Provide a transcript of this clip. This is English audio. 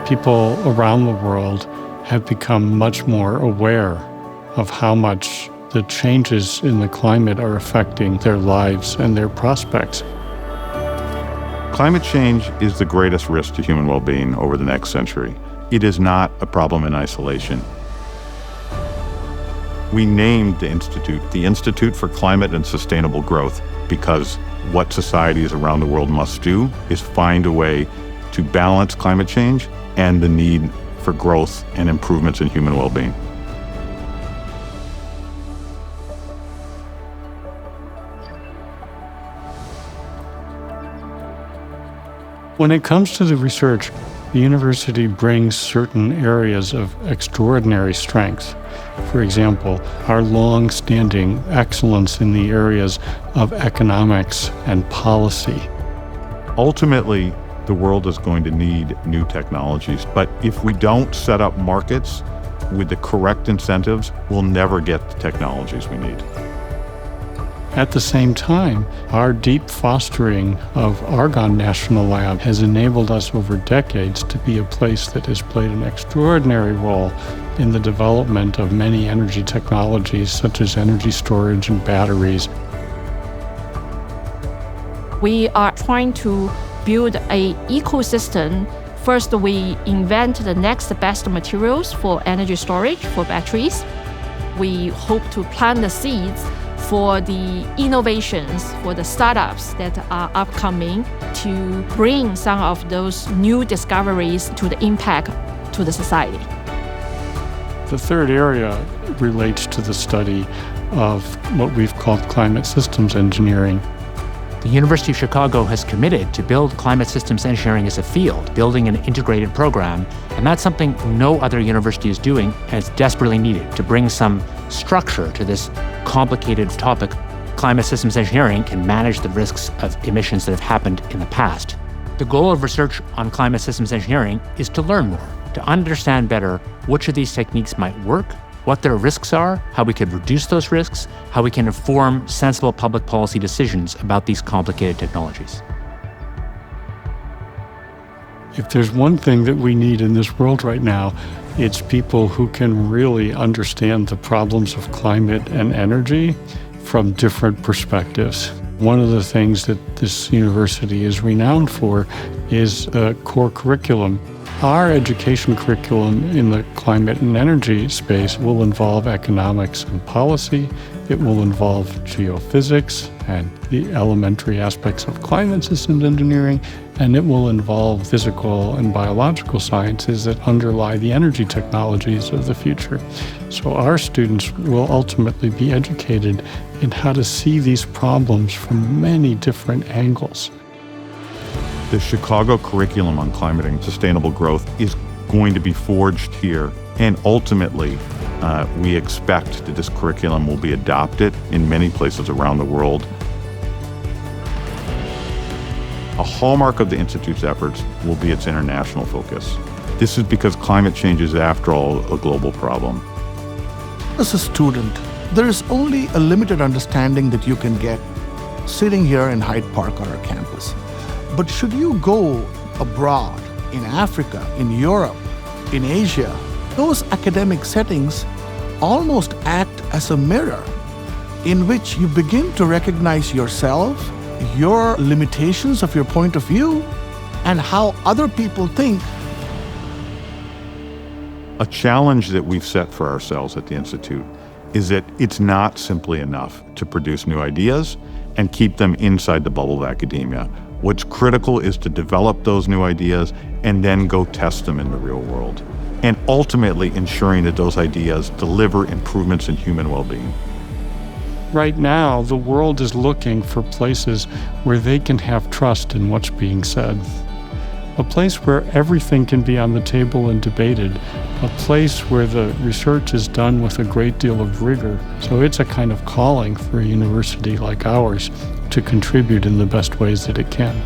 People around the world have become much more aware of how much the changes in the climate are affecting their lives and their prospects. Climate change is the greatest risk to human well-being over the next century. It is not a problem in isolation. We named the Institute for Climate and Sustainable Growth, because what societies around the world must do is find a way to balance climate change and the need for growth and improvements in human well-being. When it comes to the research, the university brings certain areas of extraordinary strength. For example, our long-standing excellence in the areas of economics and policy. Ultimately, the world is going to need new technologies, but if we don't set up markets with the correct incentives, we'll never get the technologies we need. At the same time, our deep fostering of Argonne National Lab has enabled us over decades to be a place that has played an extraordinary role in the development of many energy technologies, such as energy storage and batteries. We are trying to build an ecosystem. First, we invent the next best materials for energy storage, for batteries. We hope to plant the seeds for the innovations, for the startups that are upcoming, to bring some of those new discoveries to the impact to the society. The third area relates to the study of what we've called climate systems engineering. The University of Chicago has committed to build climate systems engineering as a field, building an integrated program, and that's something no other university is doing, and it's desperately needed to bring some structure to this complicated topic. Climate systems engineering can manage the risks of emissions that have happened in the past. The goal of research on climate systems engineering is to learn more, to understand better which of these techniques might work, what their risks are, how we could reduce those risks, how we can inform sensible public policy decisions about these complicated technologies. If there's one thing that we need in this world right now, it's people who can really understand the problems of climate and energy from different perspectives. One of the things that this university is renowned for is the core curriculum. Our education curriculum in the climate and energy space will involve economics and policy. It will involve geophysics and the elementary aspects of climate systems engineering, and it will involve physical and biological sciences that underlie the energy technologies of the future. So our students will ultimately be educated in how to see these problems from many different angles. The Chicago curriculum on climate and sustainable growth is going to be forged here, and ultimately, we expect that this curriculum will be adopted in many places around the world. A hallmark of the Institute's efforts will be its international focus. This is because climate change is, after all, a global problem. As a student, there is only a limited understanding that you can get sitting here in Hyde Park on our campus. But should you go abroad, in Africa, in Europe, in Asia, those academic settings almost act as a mirror in which you begin to recognize yourself, your limitations of your point of view, and how other people think. A challenge that we've set for ourselves at the Institute is that it's not simply enough to produce new ideas and keep them inside the bubble of academia. What's critical is to develop those new ideas and then go test them in the real world, and ultimately ensuring that those ideas deliver improvements in human well-being. Right now, the world is looking for places where they can have trust in what's being said. A place where everything can be on the table and debated. A place where the research is done with a great deal of rigor. So it's a kind of calling for a university like ours to contribute in the best ways that it can.